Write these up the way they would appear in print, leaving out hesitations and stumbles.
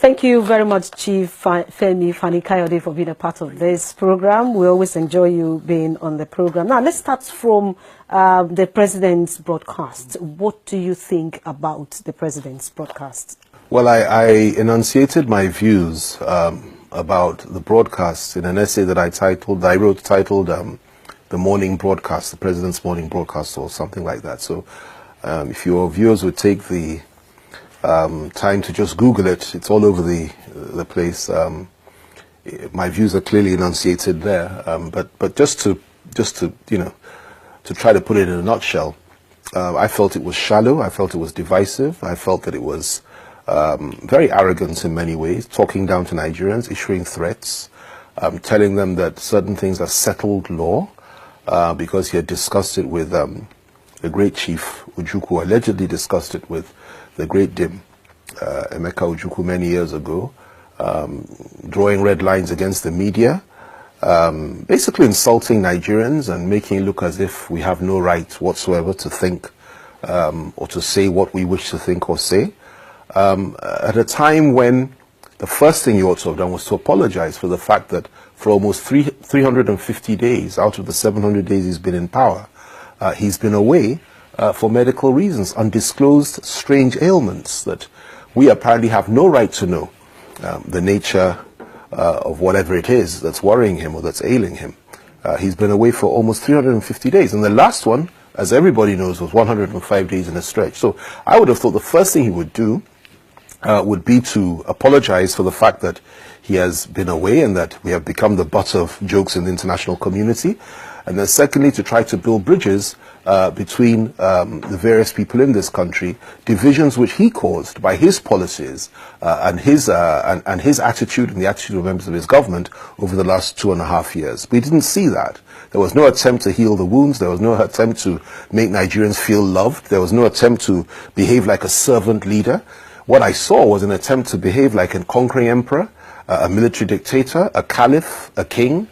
Thank you very much, Chief Femi Fani Kayode, for being a part of this program. We always enjoy you being on the program. Now, let's start from the President's broadcast. What do you think about the President's broadcast? Well, I enunciated my views about the broadcast in an essay that I wrote titled The Morning Broadcast, the President's Morning Broadcast, or something like that. So if your viewers would take the time to just Google it, it's all over the place. My views are clearly enunciated there, but just to try to put it in a nutshell, I felt it was shallow, I felt it was divisive, I felt that it was very arrogant in many ways, talking down to Nigerians, issuing threats, telling them that certain things are settled law, because he had discussed it with the great Chief Ojukwu, allegedly discussed it with the great Dim, Emeka Ojukwu, many years ago, drawing red lines against the media, basically insulting Nigerians and making it look as if we have no right whatsoever to think or to say what we wish to think or say. At a time when the first thing he ought to have done was to apologize for the fact that for almost 350 days out of the 700 days he's been in power, he's been away for medical reasons, undisclosed strange ailments that we apparently have no right to know the nature of whatever it is that's worrying him or that's ailing him. He's been away for almost 350 days, and the last one, as everybody knows, was 105 days in a stretch. So I would have thought the first thing he would do would be to apologize for the fact that he has been away and that we have become the butt of jokes in the international community. And then secondly, to try to build bridges between the various people in this country, divisions which he caused by his policies and his attitude and the attitude of members of his government over the last 2.5 years. We didn't see that. There was no attempt to heal the wounds. There was no attempt to make Nigerians feel loved. There was no attempt to behave like a servant leader. What I saw was an attempt to behave like a conquering emperor, a military dictator, a caliph, a king,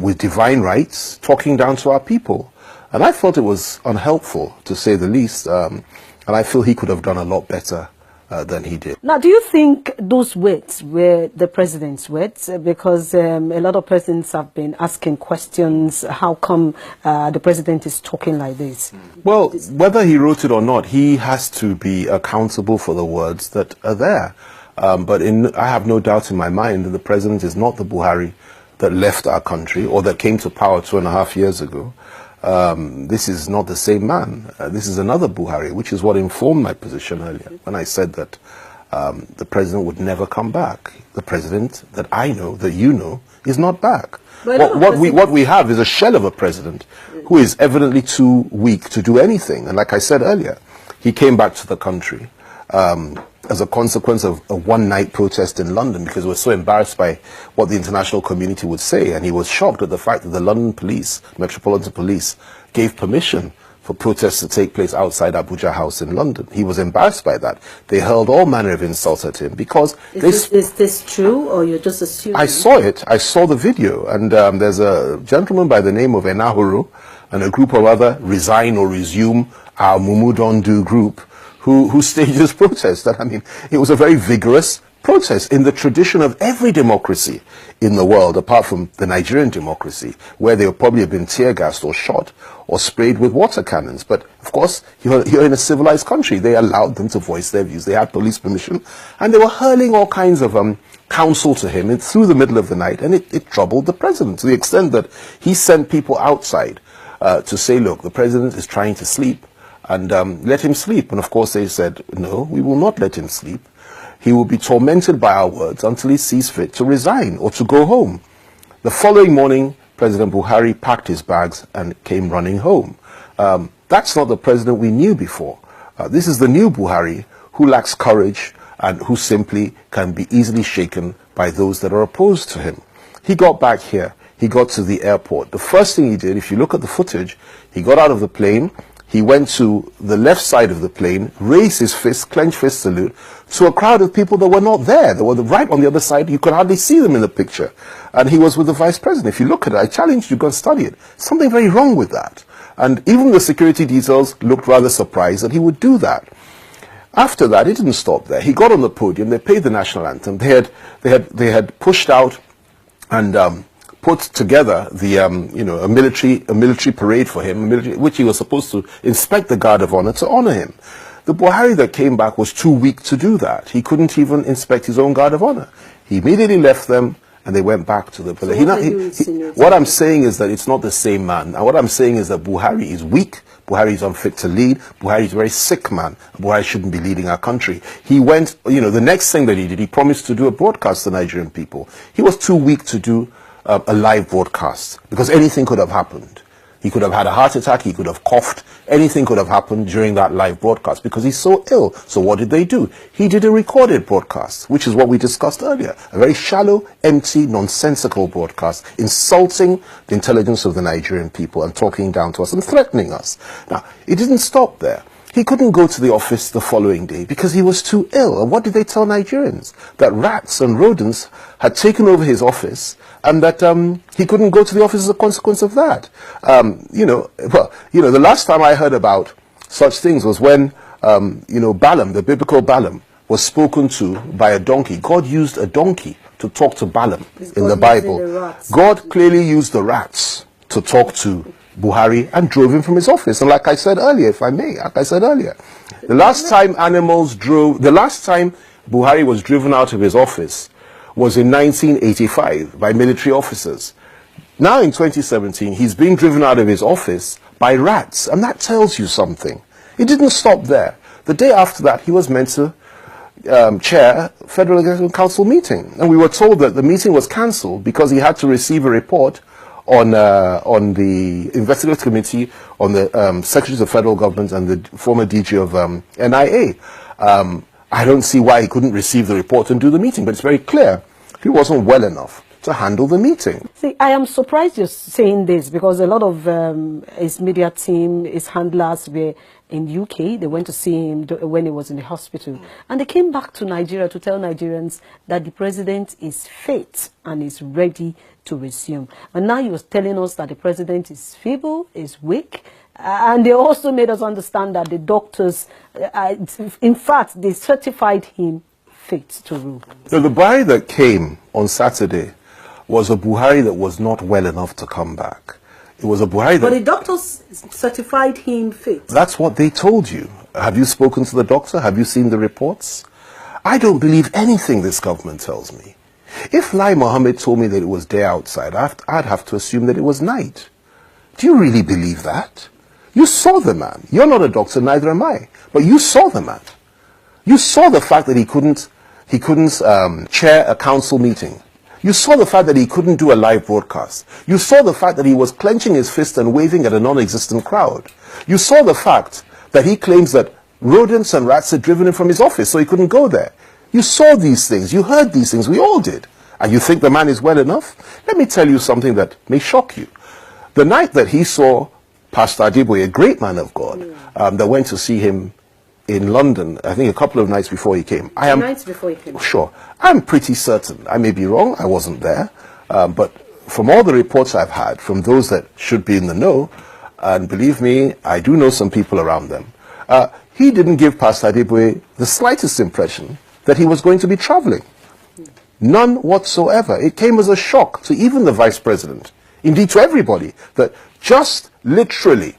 with divine rights, talking down to our people. And I thought it was unhelpful, to say the least, and I feel he could have done a lot better than he did. Now, do you think those words were the President's words? Because a lot of persons have been asking questions, how come the President is talking like this? Well, whether he wrote it or not, he has to be accountable for the words that are there. But I have no doubt in my mind that the President is not the Buhari that left our country or that came to power 2.5 years ago. This is not the same man. This is another Buhari, which is what informed my position earlier when I said that the President would never come back. The President that I know, that you know, is not back. What we have is a shell of a President who is evidently too weak to do anything. And like I said earlier, he came back to the country as a consequence of a one-night protest in London because he was so embarrassed by what the international community would say, and he was shocked at the fact that the London police, Metropolitan Police, gave permission for protests to take place outside Abuja House in London. He was embarrassed by that. They hurled all manner of insults at him because... Is this true, or you're just assuming? I saw it. I saw the video, and there's a gentleman by the name of Enahuru and a group of other Resign or Resume Our Mumu Don't Do group who staged this protest. And I mean, it was a very vigorous protest in the tradition of every democracy in the world, apart from the Nigerian democracy, where they would probably have been tear gassed or shot or sprayed with water cannons. But of course, you're in a civilized country. They allowed them to voice their views. They had police permission, and they were hurling all kinds of counsel to him through the middle of the night, and it troubled the President to the extent that he sent people outside to say, look, the President is trying to sleep, and let him sleep. And of course they said, no, we will not let him sleep. He will be tormented by our words until he sees fit to resign or to go home. The following morning, President Buhari packed his bags and came running home. That's not the President we knew before. This is the new Buhari who lacks courage and who simply can be easily shaken by those that are opposed to him. He got back here. He got to the airport. The first thing he did, if you look at the footage, he got out of the plane. He went to the left side of the plane, raised his fist, clenched fist salute, to a crowd of people that were not there. They were right on the other side. You could hardly see them in the picture. And he was with the Vice President. If you look at it, I challenge you to go and study it. Something very wrong with that. And even the security details looked rather surprised that he would do that. After that, it didn't stop there. He got on the podium. They played the national anthem. They had pushed out and put together the a military parade for him, which he was supposed to inspect the guard of honor to honor him. The Buhari that came back was too weak to do that. He couldn't even inspect his own guard of honor. He immediately left them, and they went back to the police. So what I'm saying is that it's not the same man. And what I'm saying is that Buhari is weak. Buhari is unfit to lead. Buhari is a very sick man. Buhari shouldn't be leading our country. He went, the next thing that he did, he promised to do a broadcast to Nigerian people. He was too weak to do a live broadcast because anything could have happened. He could have had a heart attack, he could have coughed, anything could have happened during that live broadcast because he's so ill. So what did they do? He did a recorded broadcast, which is what we discussed earlier. A very shallow, empty, nonsensical broadcast, insulting the intelligence of the Nigerian people and talking down to us and threatening us. Now, it didn't stop there. He couldn't go to the office the following day because he was too ill. And what did they tell Nigerians? That rats and rodents had taken over his office and that he couldn't go to the office as a consequence of that. The last time I heard about such things was when, Balaam, the biblical Balaam, was spoken to by a donkey. God used a donkey to talk to Balaam in the Bible. God clearly used the rats to talk to Buhari and drove him from his office. And like I said earlier, if I may, the last time Buhari was driven out of his office was in 1985 by military officers. Now in 2017, he's being driven out of his office by rats, and that tells you something. It didn't stop there. The day after that, he was meant to chair a Federal Executive Council meeting, and we were told that the meeting was cancelled because he had to receive a report on the investigative committee, on the secretaries of federal government and the former DG of NIA. I don't see why he couldn't receive the report and do the meeting, but it's very clear he wasn't well enough to handle the meeting. See, I am surprised you're saying this because a lot of his media team, his handlers were in UK. They went to see him when he was in the hospital. And they came back to Nigeria to tell Nigerians that the president is fit and is ready to resume. And now you're telling us that the president is feeble, is weak. And they also made us understand that the doctors, in fact, they certified him fit to rule. So the Buhari that came on Saturday was a Buhari that was not well enough to come back. It was a Buhari that... But the doctors certified him fit. That's what they told you. Have you spoken to the doctor? Have you seen the reports? I don't believe anything this government tells me. If Lai Mohammed told me that it was day outside, I'd have to assume that it was night. Do you really believe that? You saw the man. You're not a doctor, neither am I. But you saw the man. You saw the fact that he couldn't chair a council meeting. You saw the fact that he couldn't do a live broadcast. You saw the fact that he was clenching his fist and waving at a non-existent crowd. You saw the fact that he claims that rodents and rats had driven him from his office, so he couldn't go there. You saw these things. You heard these things. We all did. And you think the man is well enough? Let me tell you something that may shock you. The night that he saw Pastor Adeboye, a great man of God, that went to see him in London, I think a couple of nights before he came. Nights before he came. Sure. I'm pretty certain. I may be wrong. I wasn't there. But from all the reports I've had from those that should be in the know, and believe me, I do know some people around them, he didn't give Pastor Adeboye the slightest impression that he was going to be traveling. None whatsoever. It came as a shock to even the vice president, indeed to everybody, that just literally,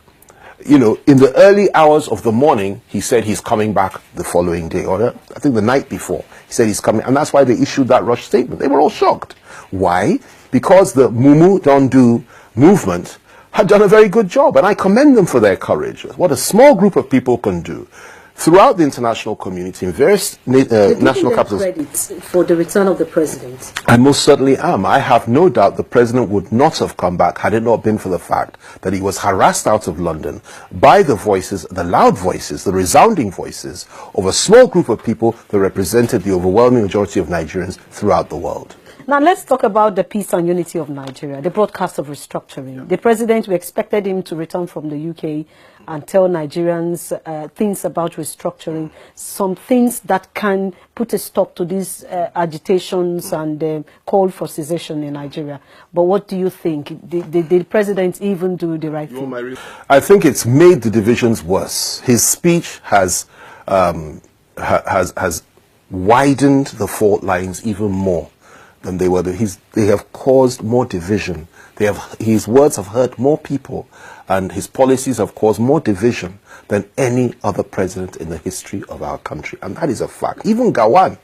in the early hours of the morning, he said he's coming back the following day, or I think the night before, he said he's coming, and that's why they issued that rush statement. They were all shocked. Why? Because the Mumu Don't Do movement had done a very good job, and I commend them for their courage. What a small group of people can do throughout the international community in various national capitals. Credit for the return of the president. I most certainly am. I have no doubt the president would not have come back had it not been for the fact that he was harassed out of London by the voices, the loud voices, the resounding voices of a small group of people that represented the overwhelming majority of Nigerians throughout the world. Now let's talk about the peace and unity of Nigeria, the broadcast of restructuring. The president, we expected him to return from the UK and tell Nigerians things about restructuring, some things that can put a stop to these agitations and call for secession in Nigeria. But what do you think? Did the president even do the right thing? I think it's made the divisions worse. His speech has has widened the fault lines even more than they were. They have caused more division. His words have hurt more people, and his policies have caused more division than any other president in the history of our country. And that is a fact. Even Gawan,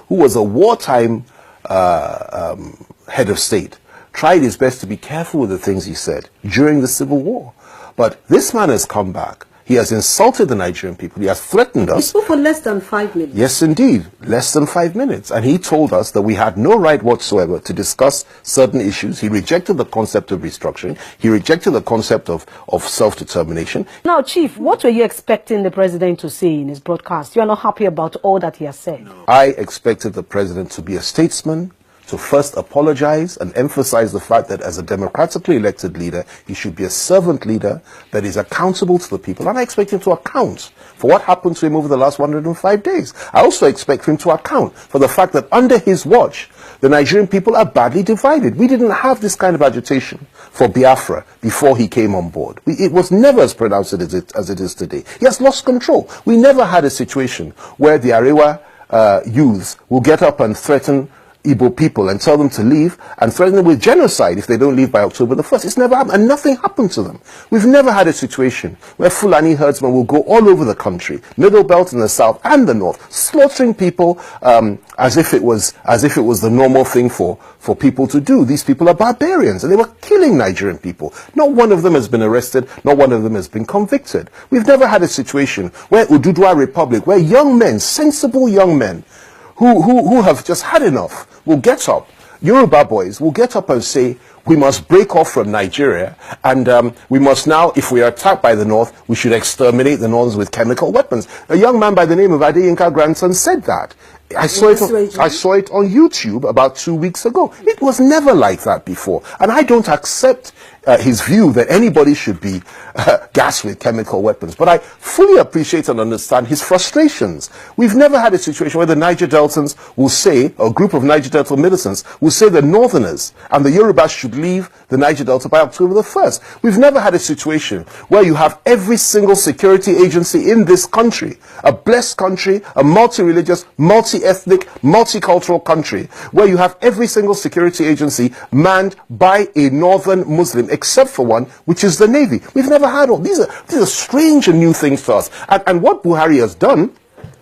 who was a wartime head of state, tried his best to be careful with the things he said during the Civil War. But this man has come back. He has insulted the Nigerian people. He has threatened us. He spoke for less than 5 minutes. Yes, indeed. Less than 5 minutes. And he told us that we had no right whatsoever to discuss certain issues. He rejected the concept of restructuring. He rejected the concept of self-determination. Now, Chief, what were you expecting the president to say in his broadcast? You are not happy about all that he has said. No. I expected the president to be a statesman, to first apologize and emphasize the fact that as a democratically elected leader, he should be a servant leader that is accountable to the people. And I expect him to account for what happened to him over the last 105 days. I also expect him to account for the fact that under his watch, the Nigerian people are badly divided. We didn't have this kind of agitation for Biafra before he came on board. It was never as pronounced as it is today. He has lost control. We never had a situation where the Arewa youths will get up and threaten Igbo people and tell them to leave and threaten them with genocide if they don't leave by October the 1st. It's never happened, and nothing happened to them. We've never had a situation where Fulani herdsmen will go all over the country, Middle Belt in the south and the north, slaughtering people as if it was the normal thing for people to do. These people are barbarians, and they were killing Nigerian people. Not one of them has been arrested, not one of them has been convicted. We've never had a situation where Ududua Republic, where young men, sensible young men, who have just had enough, will get up. Yoruba boys will get up and say, we must break off from Nigeria, and we must now, if we are attacked by the North, we should exterminate the Northerners with chemical weapons. A young man by the name of Adeyinka Grandson said that. I saw it on YouTube about 2 weeks ago. It was never like that before. And I don't accept his view that anybody should be gassed with chemical weapons. But I fully appreciate and understand his frustrations. We've never had a situation where the Niger Deltans will say, or a group of Niger Delta militants will say the Northerners and the Yorubas should leave the Niger Delta by October the 1st. We've never had a situation where you have every single security agency in this country, a blessed country, a multi-religious, multi-ethnic, multicultural country, where you have every single security agency manned by a Northern Muslim, except for one, which is the Navy. We've never had all these are strange and new things to us. And what Buhari has done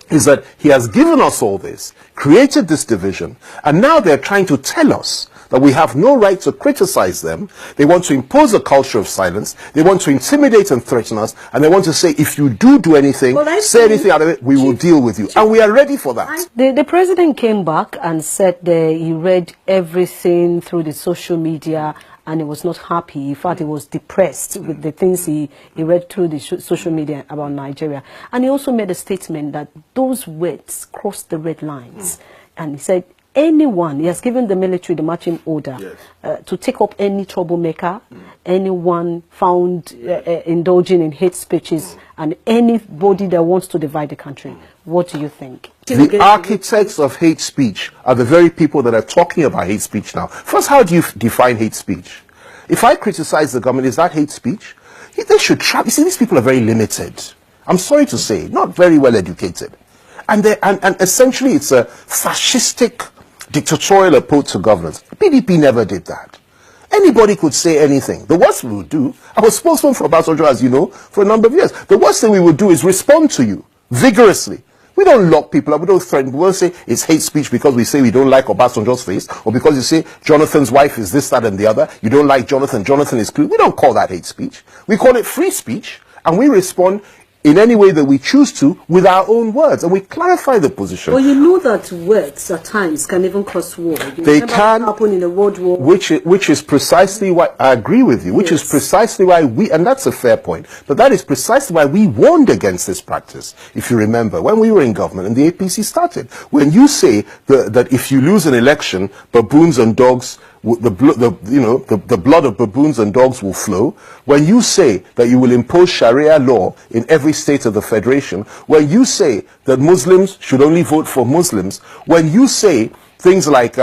is that he has given us all this, created this division, and now they're trying to tell us that we have no right to criticize them. They want to impose a culture of silence. They want to intimidate and threaten us. And they want to say, if you do anything, say anything out of it, we will deal with you. And we are ready for that. The president came back and said that he read everything through the social media and he was not happy. In fact, he was depressed with the things he read through the social media about Nigeria. And he also made a statement that those words crossed the red lines. And he said, anyone, he has given the military the marching order to take up any troublemaker, anyone found indulging in hate speeches, and anybody that wants to divide the country. What do you think? The architects of hate speech are the very people that are talking about hate speech now. First, how do you define hate speech? If I criticize the government, is that hate speech? They should try. You see, these people are very limited. I'm sorry to say, not very well educated. And essentially it's a fascistic, dictatorial approach to governance. PDP never did that. Anybody could say anything. The worst we would do, I was spokesman for Obasanjo, as you know, for a number of years. The worst thing we would do is respond to you vigorously. We don't lock people up, we don't threaten. We won't say it's hate speech because we say we don't like Obasanjo's face, or because you say Jonathan's wife is this, that, and the other. You don't like Jonathan, Jonathan is cool. We don't call that hate speech. We call it free speech, and we respond in any way that we choose to with our own words, and we clarify the position. Well, you know that words at times can even cause war. They can happen in a world war. Which is precisely why I agree with you. Which is precisely why and that's a fair point. But that is precisely why we warned against this practice. If you remember, when we were in government and the APC started, when you say that if you lose an election, baboons and dogs, the blood of baboons and dogs will flow. When you say that you will impose Sharia law in every state of the Federation, when you say that Muslims should only vote for Muslims, when you say things like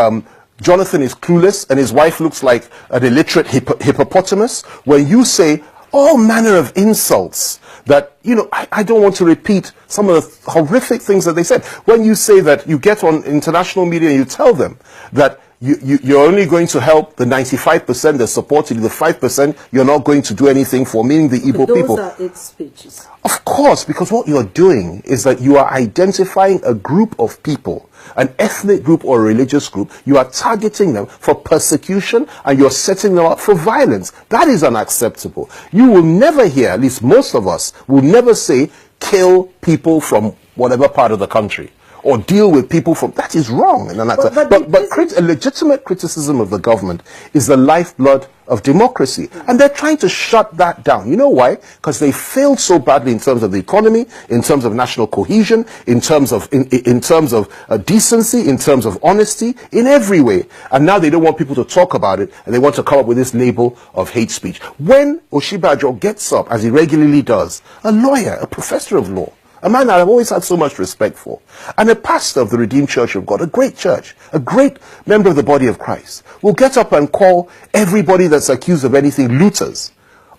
Jonathan is clueless and his wife looks like an illiterate hippopotamus, when you say all manner of insults that, you know, I don't want to repeat some of the horrific things that they said. When you say that you get on international media and you tell them that you're only going to help the 95% that supported you, the 5% you're not going to do anything for, meaning the Igbo people. Those are hate speeches. Of course, because what you're doing is that you are identifying a group of people, an ethnic group or a religious group. You are targeting them for persecution and you're setting them up for violence. That is unacceptable. You will never hear, at least most of us, will never say, kill people from whatever part of the country, or deal with people from... That is wrong. But a legitimate criticism of the government is the lifeblood of democracy. And they're trying to shut that down. You know why? Because they failed so badly in terms of the economy, in terms of national cohesion, in terms of decency, in terms of honesty, in every way. And now they don't want people to talk about it, and they want to come up with this label of hate speech. When Oshibajo gets up, as he regularly does, a lawyer, a professor of law, a man that I've always had so much respect for, and a pastor of the Redeemed Church of God, a great church, a great member of the body of Christ, will get up and call everybody that's accused of anything looters.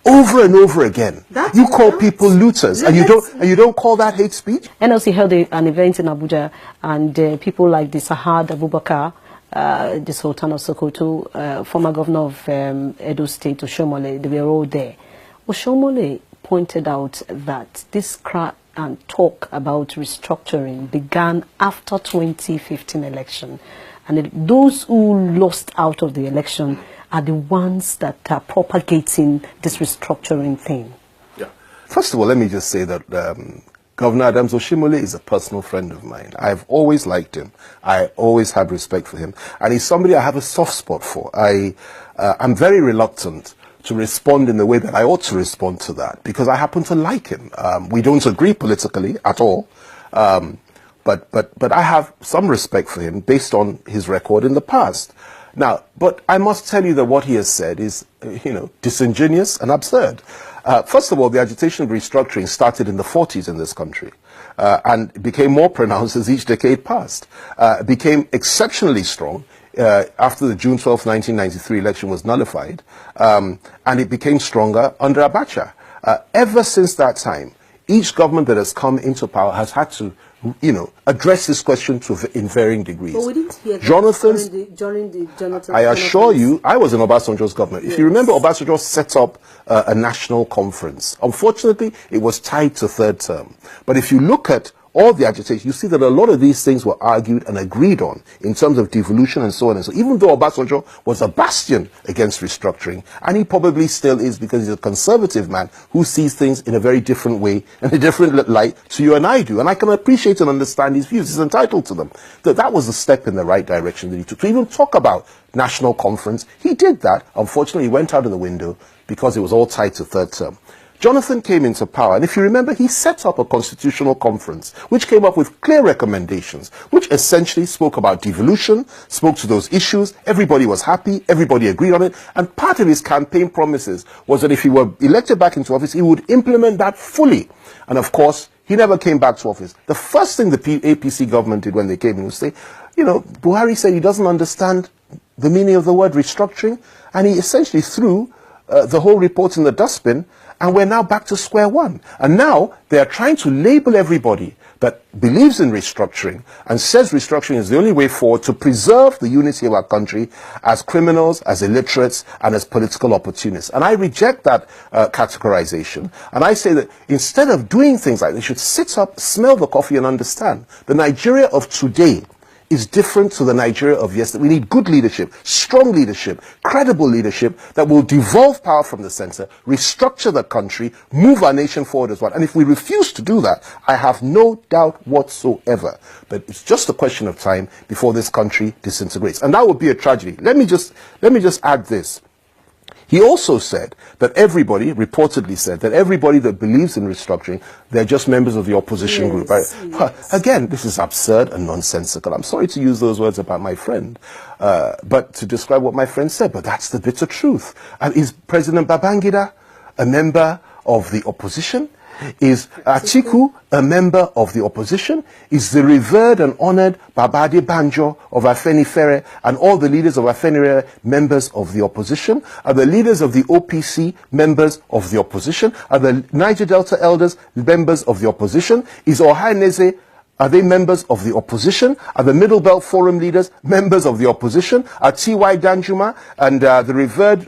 Over and over again. You call people looters, and you don't call that hate speech? NLC held an event in Abuja, and people like the Sahad Abubakar, the Sultan of Sokoto, former governor of Edo State, Oshomole, they were all there. Oshomole pointed out that this cry and talk about restructuring began after 2015 election, and those who lost out of the election are the ones that are propagating this restructuring thing. Yeah. First of all, let me just say that Governor Adams Oshimole is a personal friend of mine. I've always liked him. I always had respect for him, and he's somebody I have a soft spot for. I'm very reluctant to respond in the way that I ought to respond to that, because I happen to like him. We don't agree politically at all, but I have some respect for him based on his record in the past. Now, but I must tell you that what he has said is, disingenuous and absurd. First of all, the agitation of restructuring started in the 40s in this country, and became more pronounced as each decade passed. Became exceptionally strong after the June 12, 1993 election was nullified, and it became stronger under Abacha. Ever since that time, each government that has come into power has had to, address this question in varying degrees. But we didn't hear Jonathan's, during the Jonathan. I assure you, I was in Obasanjo's government. If you remember, Obasanjo set up a national conference. Unfortunately, it was tied to third term. But if you look at all the agitation, you see that a lot of these things were argued and agreed on in terms of devolution and so on and so on. Even though Obasanjo was a bastion against restructuring, and he probably still is, because he's a conservative man who sees things in a very different way and a different light to you and I do. And I can appreciate and understand his views. He's entitled to them. That was a step in the right direction that he took. To even talk about national conference, he did that. Unfortunately, he went out of the window because it was all tied to third term. Jonathan came into power, and if you remember, he set up a constitutional conference which came up with clear recommendations, which essentially spoke about devolution, spoke to those issues. Everybody was happy, everybody agreed on it, and part of his campaign promises was that if he were elected back into office, he would implement that fully. And of course, he never came back to office. The first thing the APC government did when they came in was say, Buhari said he doesn't understand the meaning of the word restructuring, and he essentially threw the whole report in the dustbin, and we're now back to square one. And now they are trying to label everybody that believes in restructuring and says restructuring is the only way forward to preserve the unity of our country as criminals, as illiterates, and as political opportunists. And I reject that categorization. And I say that instead of doing things like this, they should sit up, smell the coffee, and understand the Nigeria of today is different to the Nigeria of yesterday. We need good leadership, strong leadership, credible leadership that will devolve power from the center, restructure the country, move our nation forward as well. And if we refuse to do that, I have no doubt whatsoever that it's just a question of time before this country disintegrates. And that would be a tragedy. Let me just add this. He also said that reportedly said that everybody that believes in restructuring, they're just members of the opposition group. Right? Yes. Again, this is absurd and nonsensical. I'm sorry to use those words about my friend, but to describe what my friend said, but that's the bitter truth. And is President Babangida a member of the opposition? Is Atiku a member of the opposition? Is the revered and honored Babade Banjo of Afenifere and all the leaders of Afenifere members of the opposition? Are the leaders of the OPC members of the opposition? Are the Niger Delta elders members of the opposition? Is Ohaneze, are they members of the opposition? Are the Middle Belt Forum leaders members of the opposition? Are T.Y. Danjuma and the revered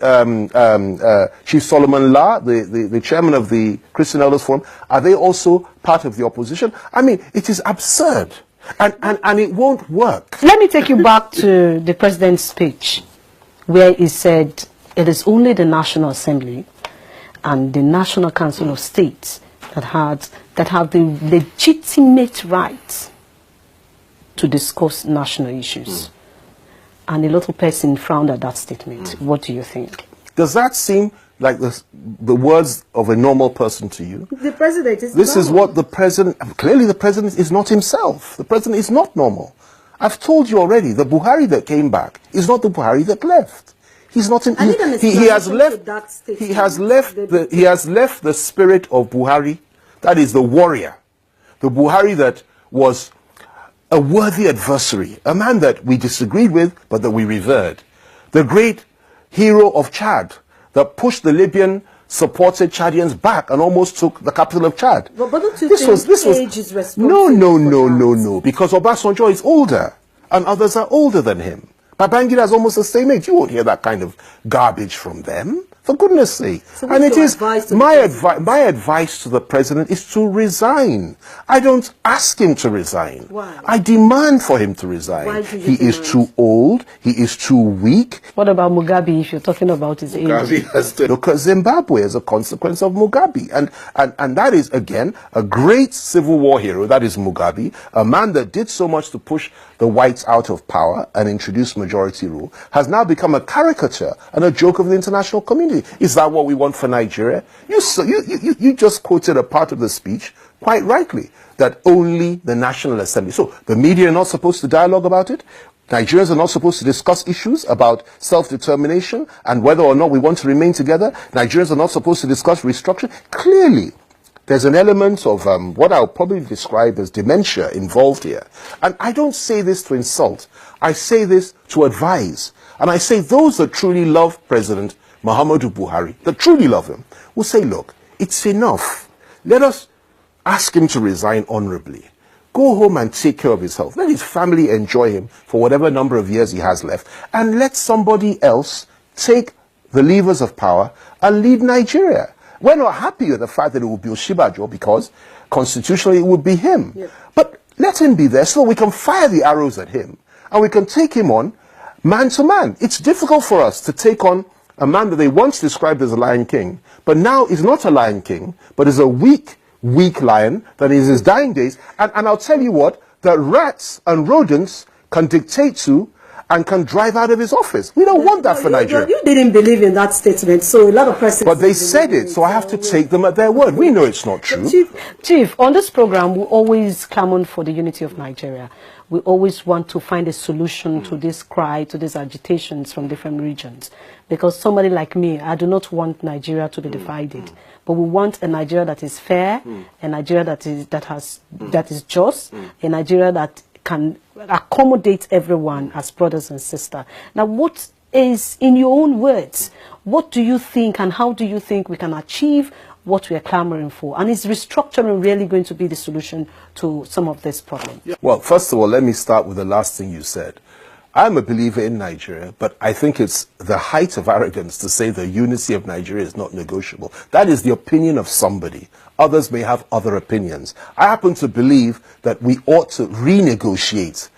Chief Solomon La, the chairman of the Christian Elders Forum, are they also part of the opposition? I mean, it is absurd. And it won't work. Let me take you back to the president's speech, where he said it is only the National Assembly and the National Council of States that have the legitimate right to discuss national issues. And a lot of person frowned at that statement. What do you think? Does that seem like the words of a normal person to you? The president is This is what the president, clearly the president is not himself. The president is not normal. I've told you already, the Buhari that came back is not the Buhari that left. He's not in, he has left the spirit of Buhari. That is the warrior, the Buhari that was a worthy adversary, a man that we disagreed with but that we revered, the great hero of Chad that pushed the Libyan supported Chadians back and almost took the capital of Chad. But don't you think age is responsible? No, because Obasanjo is older and others are older than him. Babangida is almost the same age. You won't hear that kind of garbage from them. For goodness sake. So and it is my advice to the president is to resign. I don't ask him to resign. Why? I demand for him to resign. Why do you he is too old. He is too weak. What about Mugabe, if you're talking about his age? Look at Zimbabwe as a consequence of Mugabe. And that is, again, a great civil war hero. That is Mugabe, a man that did so much to push the whites out of power and introduce majority rule, has now become a caricature and a joke of the international community. Is that what we want for Nigeria? You just quoted a part of the speech, quite rightly, that only the National Assembly. So the media are not supposed to dialogue about it. Nigerians are not supposed to discuss issues about self-determination and whether or not we want to remain together. Nigerians are not supposed to discuss restructuring. Clearly, there's an element of what I'll probably describe as dementia involved here. And I don't say this to insult. I say this to advise. And I say those that truly love President Muhammadu Buhari, that truly love him, will say, look, it's enough. Let us ask him to resign honorably. Go home and take care of his health. Let his family enjoy him for whatever number of years he has left. And let somebody else take the levers of power and lead Nigeria. We're not happy with the fact that it will be Oshibajo because constitutionally it would be him. Yeah. But let him be there so we can fire the arrows at him and we can take him on man to man. It's difficult for us to take on a man that they once described as a lion king, but now is not a lion king, but is a weak lion that is his dying days. And I'll tell you what, that rats and rodents can dictate to and can drive out of his office. We don't want that for Nigeria. You didn't believe in that statement, so a lot of presidents... But they said it, so I have to take them at their word. We know it's not true. Chief, on this program, we always clamor for the unity of Nigeria. We always want to find a solution to this cry, to these agitations from different regions. Because somebody like me, I do not want Nigeria to be divided. But we want a Nigeria that is fair, a Nigeria that is just, a Nigeria that can accommodate everyone as brothers and sisters. Now, what is, in your own words, what do you think and how do you think we can achieve what we are clamoring for? And is restructuring really going to be the solution to some of this problem? Well, first of all, let me start with the last thing you said. I'm a believer in Nigeria, but I think it's the height of arrogance to say the unity of Nigeria is not negotiable. That is the opinion of somebody. Others may have other opinions. I happen to believe that we ought to renegotiate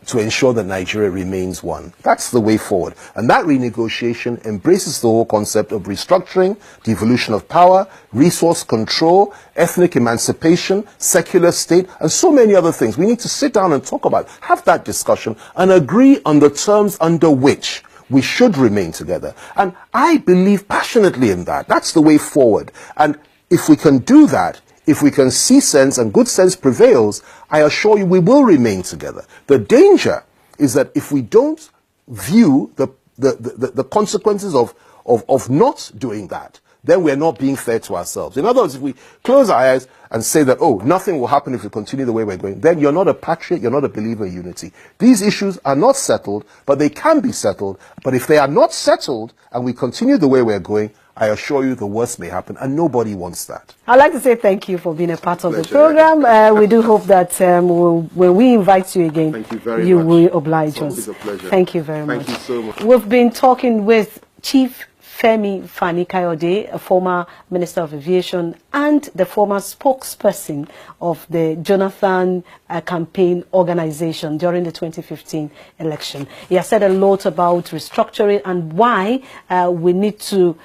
to ensure that Nigeria remains one. That's the way forward. And that renegotiation embraces the whole concept of restructuring, devolution of power, resource control, ethnic emancipation, secular state, and so many other things. We need to sit down and talk about, have that discussion, and agree on the terms under which we should remain together. And I believe passionately in that. That's the way forward. And if we can do that, if we can see sense and good sense prevails, I assure you we will remain together. The danger is that if we don't view the consequences of not doing that, then we're not being fair to ourselves. In other words, if we close our eyes and say that, oh, nothing will happen if we continue the way we're going, then you're not a patriot, you're not a believer in unity. These issues are not settled, but they can be settled. But if they are not settled and we continue the way we're going, I assure you the worst may happen, and nobody wants that. I'd like to say thank you for being a part of the program. We do hope that when we invite you again, thank you very you much. Will oblige us. It's a pleasure. Thank you very much. Thank you so much. We've been talking with Chief Femi Fani Kayode, a former Minister of Aviation and the former spokesperson of the Jonathan campaign organization during the 2015 election. He has said a lot about restructuring and why we need to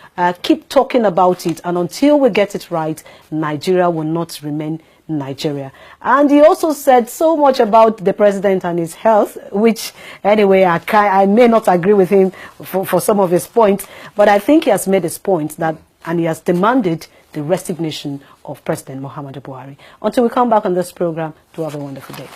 keep talking about it. And until we get it right, Nigeria will not remain Nigeria. And he also said so much about the president and his health, which anyway I may not agree with him for some of his points, but I think he has made his point that, and he has demanded the resignation of President Muhammadu Buhari. Until we come back on this program, do have a wonderful day.